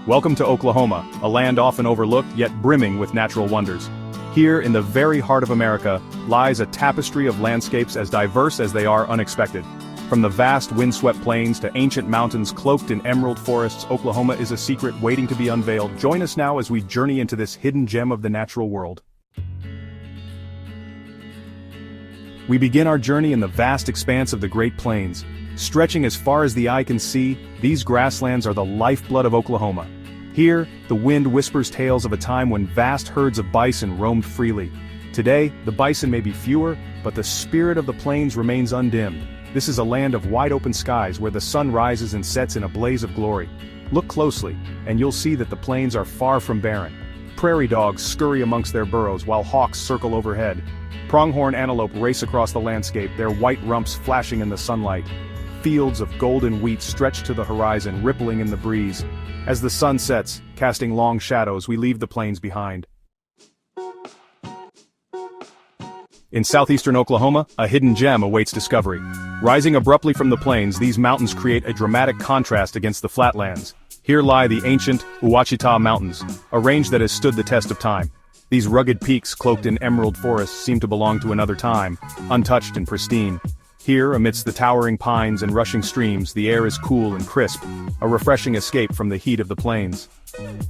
Welcome to Oklahoma, a land often overlooked yet brimming with natural wonders. Here, in the very heart of America, lies a tapestry of landscapes as diverse as they are unexpected. From the vast windswept plains to ancient mountains cloaked in emerald forests, Oklahoma is a secret waiting to be unveiled. Join us now as we journey into this hidden gem of the natural world. We begin our journey in the vast expanse of the Great Plains. Stretching as far as the eye can see, these grasslands are the lifeblood of Oklahoma. Here, the wind whispers tales of a time when vast herds of bison roamed freely. Today, the bison may be fewer, but the spirit of the plains remains undimmed. This is a land of wide-open skies where the sun rises and sets in a blaze of glory. Look closely, and you'll see that the plains are far from barren. Prairie dogs scurry amongst their burrows while hawks circle overhead. Pronghorn antelope race across the landscape, their white rumps flashing in the sunlight. Fields of golden wheat stretch to the horizon, rippling in the breeze. As the sun sets, casting long shadows, we leave the plains behind. In southeastern Oklahoma, a hidden gem awaits discovery. Rising abruptly from the plains, these mountains create a dramatic contrast against the flatlands. Here lie the ancient Ouachita Mountains, a range that has stood the test of time. These rugged peaks cloaked in emerald forests seem to belong to another time, untouched and pristine. Here, amidst the towering pines and rushing streams, the air is cool and crisp, a refreshing escape from the heat of the plains.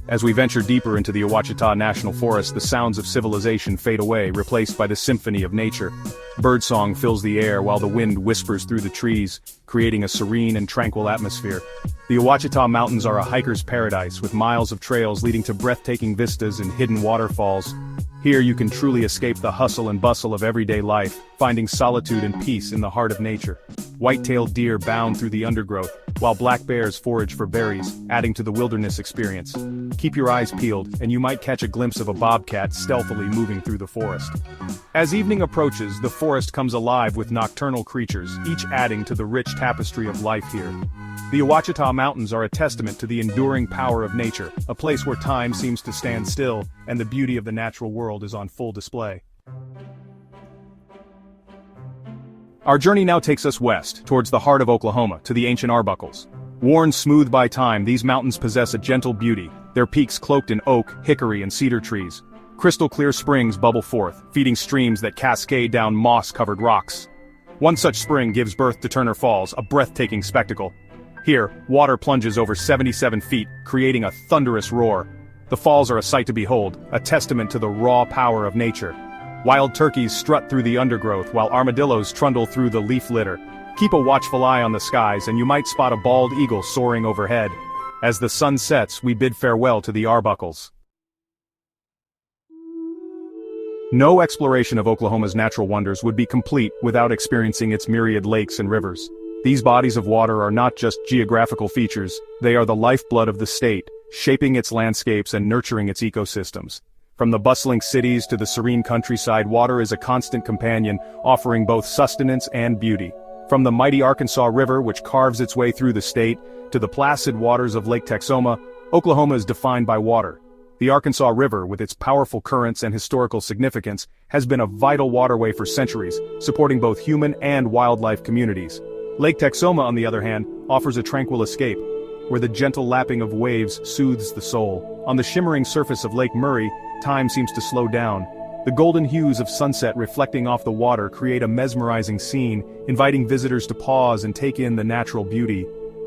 As we venture deeper into the Ouachita National Forest, the sounds of civilization fade away, replaced by the symphony of nature. Birdsong fills the air while the wind whispers through the trees, creating a serene and tranquil atmosphere. The Ouachita Mountains are a hiker's paradise, with miles of trails leading to breathtaking vistas and hidden waterfalls. Here you can truly escape the hustle and bustle of everyday life, finding solitude and peace in the heart of nature. White-tailed deer bound through the undergrowth, while black bears forage for berries, adding to the wilderness experience. Keep your eyes peeled, and you might catch a glimpse of a bobcat stealthily moving through the forest. As evening approaches, the forest comes alive with nocturnal creatures, each adding to the rich tapestry of life here. The Ouachita Mountains are a testament to the enduring power of nature, a place where time seems to stand still, and the beauty of the natural world is on full display. Our journey now takes us west, towards the heart of Oklahoma, to the ancient Arbuckles. Worn smooth by time, these mountains possess a gentle beauty, their peaks cloaked in oak, hickory, and cedar trees. Crystal-clear springs bubble forth, feeding streams that cascade down moss-covered rocks. One such spring gives birth to Turner Falls, a breathtaking spectacle. Here, water plunges over 77 feet, creating a thunderous roar. The falls are a sight to behold, a testament to the raw power of nature. Wild turkeys strut through the undergrowth while armadillos trundle through the leaf litter. Keep a watchful eye on the skies and you might spot a bald eagle soaring overhead. As the sun sets, we bid farewell to the Arbuckles. No exploration of Oklahoma's natural wonders would be complete without experiencing its myriad lakes and rivers. These bodies of water are not just geographical features, they are the lifeblood of the state, shaping its landscapes and nurturing its ecosystems. From the bustling cities to the serene countryside, water is a constant companion, offering both sustenance and beauty. From the mighty Arkansas River, which carves its way through the state, to the placid waters of Lake Texoma, Oklahoma is defined by water. The Arkansas River, with its powerful currents and historical significance, has been a vital waterway for centuries, supporting both human and wildlife communities. Lake Texoma, on the other hand, offers a tranquil escape, where the gentle lapping of waves soothes the soul. On the shimmering surface of Lake Murray, time seems to slow down. The golden hues of sunset reflecting off the water create a mesmerizing scene, inviting visitors to pause and take in the natural beauty.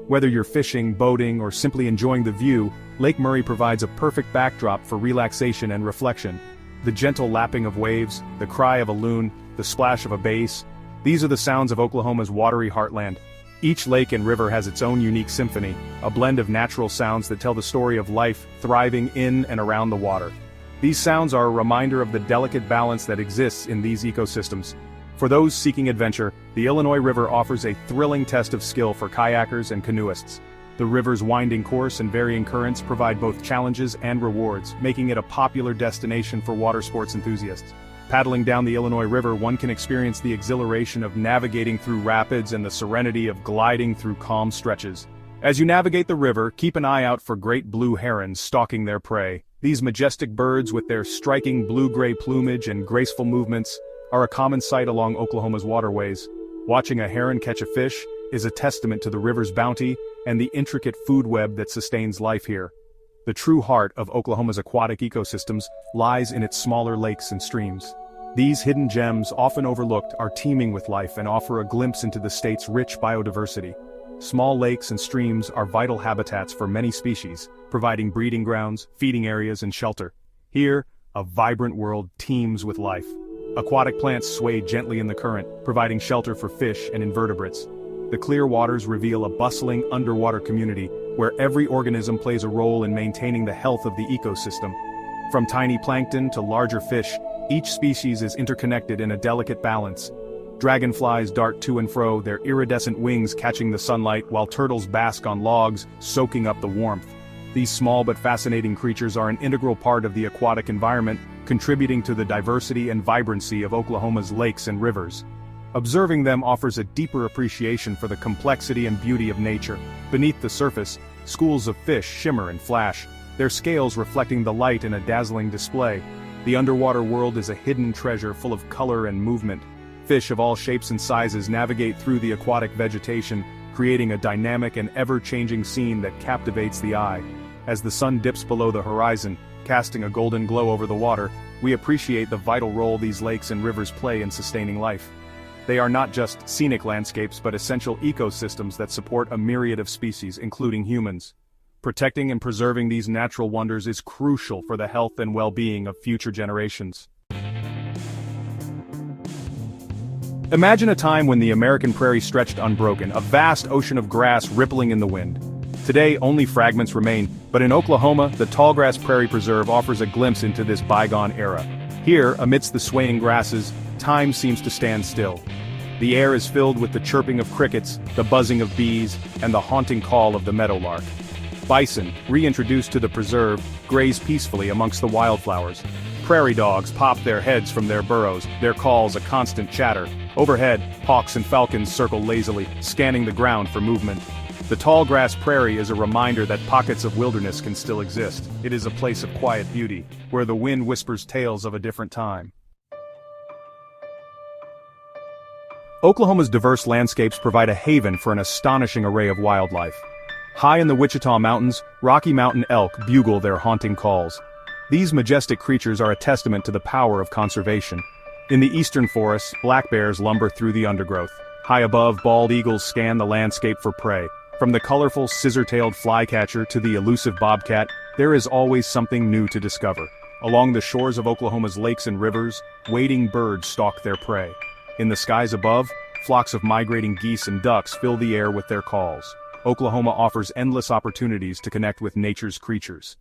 Whether you're fishing, boating, or simply enjoying the view, Lake Murray provides a perfect backdrop for relaxation and reflection. The gentle lapping of waves, the cry of a loon, the splash of a bass, these are the sounds of Oklahoma's watery heartland. Each lake and river has its own unique symphony, a blend of natural sounds that tell the story of life thriving in and around the water. These sounds are a reminder of the delicate balance that exists in these ecosystems. For those seeking adventure, the Illinois River offers a thrilling test of skill for kayakers and canoeists. The river's winding course and varying currents provide both challenges and rewards, making it a popular destination for water sports enthusiasts. Paddling down the Illinois River, one can experience the exhilaration of navigating through rapids and the serenity of gliding through calm stretches. As you navigate the river, keep an eye out for great blue herons stalking their prey. These majestic birds, with their striking blue-gray plumage and graceful movements, are a common sight along Oklahoma's waterways. Watching a heron catch a fish is a testament to the river's bounty and the intricate food web that sustains life here. The true heart of Oklahoma's aquatic ecosystems lies in its smaller lakes and streams. These hidden gems, often overlooked, are teeming with life and offer a glimpse into the state's rich biodiversity. Small lakes and streams are vital habitats for many species, providing breeding grounds, feeding areas, and shelter. Here, a vibrant world teems with life. Aquatic plants sway gently in the current, providing shelter for fish and invertebrates. The clear waters reveal a bustling underwater community where every organism plays a role in maintaining the health of the ecosystem. From tiny plankton to larger fish, each species is interconnected in a delicate balance. Dragonflies dart to and fro, their iridescent wings catching the sunlight, while turtles bask on logs, soaking up the warmth. These small but fascinating creatures are an integral part of the aquatic environment, contributing to the diversity and vibrancy of Oklahoma's lakes and rivers. Observing them offers a deeper appreciation for the complexity and beauty of nature. Beneath the surface, schools of fish shimmer and flash, their scales reflecting the light in a dazzling display. The underwater world is a hidden treasure full of color and movement. Fish of all shapes and sizes navigate through the aquatic vegetation, creating a dynamic and ever-changing scene that captivates the eye. As the sun dips below the horizon, casting a golden glow over the water, we appreciate the vital role these lakes and rivers play in sustaining life. They are not just scenic landscapes but essential ecosystems that support a myriad of species, including humans. Protecting and preserving these natural wonders is crucial for the health and well-being of future generations. Imagine a time when the American prairie stretched unbroken, a vast ocean of grass rippling in the wind. Today, only fragments remain, but in Oklahoma, the Tallgrass Prairie Preserve offers a glimpse into this bygone era. Here, amidst the swaying grasses, time seems to stand still. The air is filled with the chirping of crickets, the buzzing of bees, and the haunting call of the meadowlark. Bison, reintroduced to the preserve, graze peacefully amongst the wildflowers. Prairie dogs pop their heads from their burrows, their calls a constant chatter. Overhead, hawks and falcons circle lazily, scanning the ground for movement. The tall grass prairie is a reminder that pockets of wilderness can still exist. It is a place of quiet beauty, where the wind whispers tales of a different time. Oklahoma's diverse landscapes provide a haven for an astonishing array of wildlife. High in the Wichita Mountains, Rocky Mountain elk bugle their haunting calls. These majestic creatures are a testament to the power of conservation. In the eastern forests, black bears lumber through the undergrowth. High above, bald eagles scan the landscape for prey. From the colorful scissor-tailed flycatcher to the elusive bobcat, there is always something new to discover. Along the shores of Oklahoma's lakes and rivers, wading birds stalk their prey. In the skies above, flocks of migrating geese and ducks fill the air with their calls. Oklahoma offers endless opportunities to connect with nature's creatures.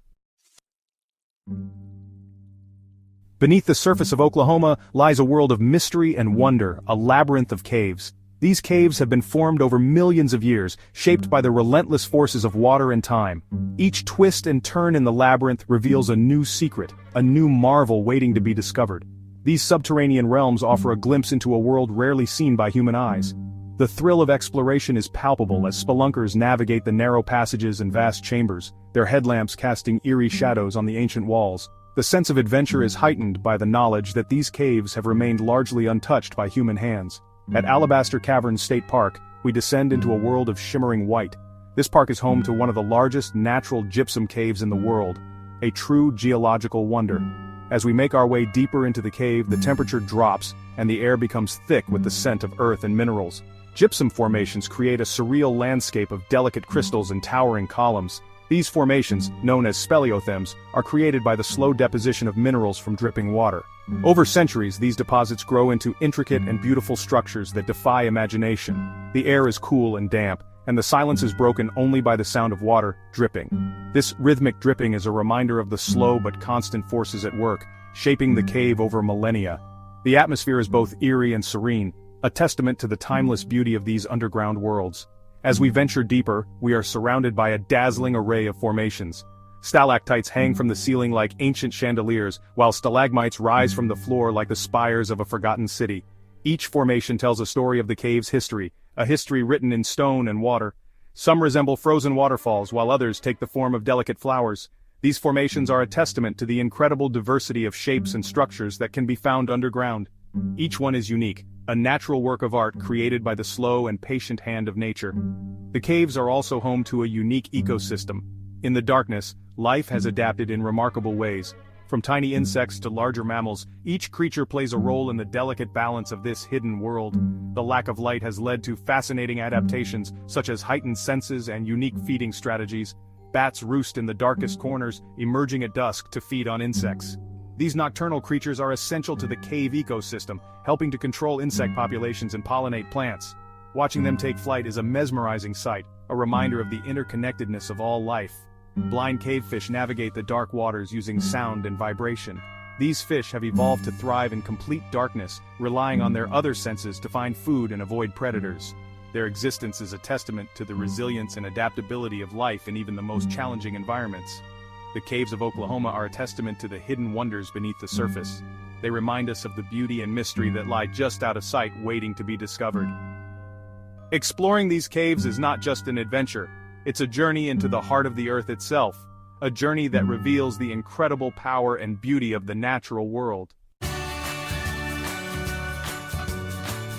Beneath the surface of Oklahoma lies a world of mystery and wonder, a labyrinth of caves. These caves have been formed over millions of years, shaped by the relentless forces of water and time. Each twist and turn in the labyrinth reveals a new secret, a new marvel waiting to be discovered. These subterranean realms offer a glimpse into a world rarely seen by human eyes. The thrill of exploration is palpable as spelunkers navigate the narrow passages and vast chambers, their headlamps casting eerie shadows on the ancient walls. The sense of adventure is heightened by the knowledge that these caves have remained largely untouched by human hands. At Alabaster Caverns State Park, we descend into a world of shimmering white. This park is home to one of the largest natural gypsum caves in the world, a true geological wonder. As we make our way deeper into the cave, the temperature drops, and the air becomes thick with the scent of earth and minerals. Gypsum formations create a surreal landscape of delicate crystals and towering columns. These formations, known as speleothems, are created by the slow deposition of minerals from dripping water. Over centuries, these deposits grow into intricate and beautiful structures that defy imagination. The air is cool and damp, and the silence is broken only by the sound of water dripping. This rhythmic dripping is a reminder of the slow but constant forces at work, shaping the cave over millennia. The atmosphere is both eerie and serene, a testament to the timeless beauty of these underground worlds. As we venture deeper, we are surrounded by a dazzling array of formations. Stalactites hang from the ceiling like ancient chandeliers, while stalagmites rise from the floor like the spires of a forgotten city. Each formation tells a story of the cave's history, a history written in stone and water. Some resemble frozen waterfalls, while others take the form of delicate flowers. These formations are a testament to the incredible diversity of shapes and structures that can be found underground. Each one is unique, a natural work of art created by the slow and patient hand of nature. The caves are also home to a unique ecosystem. In the darkness, life has adapted in remarkable ways. From tiny insects to larger mammals, each creature plays a role in the delicate balance of this hidden world. The lack of light has led to fascinating adaptations, such as heightened senses and unique feeding strategies. Bats roost in the darkest corners, emerging at dusk to feed on insects. These nocturnal creatures are essential to the cave ecosystem, helping to control insect populations and pollinate plants. Watching them take flight is a mesmerizing sight, a reminder of the interconnectedness of all life. Blind cavefish navigate the dark waters using sound and vibration. These fish have evolved to thrive in complete darkness, relying on their other senses to find food and avoid predators. Their existence is a testament to the resilience and adaptability of life in even the most challenging environments. The caves of Oklahoma are a testament to the hidden wonders beneath the surface. They remind us of the beauty and mystery that lie just out of sight, waiting to be discovered. Exploring these caves is not just an adventure. It's a journey into the heart of the earth itself, a journey that reveals the incredible power and beauty of the natural world.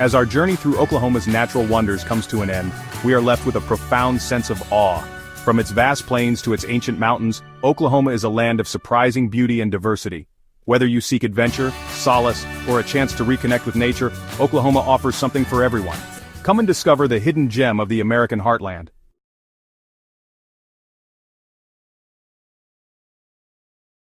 As our journey through Oklahoma's natural wonders comes to an end, we are left with a profound sense of awe. From its vast plains to its ancient mountains, Oklahoma is a land of surprising beauty and diversity. Whether you seek adventure, solace, or a chance to reconnect with nature, Oklahoma offers something for everyone. Come and discover the hidden gem of the American heartland.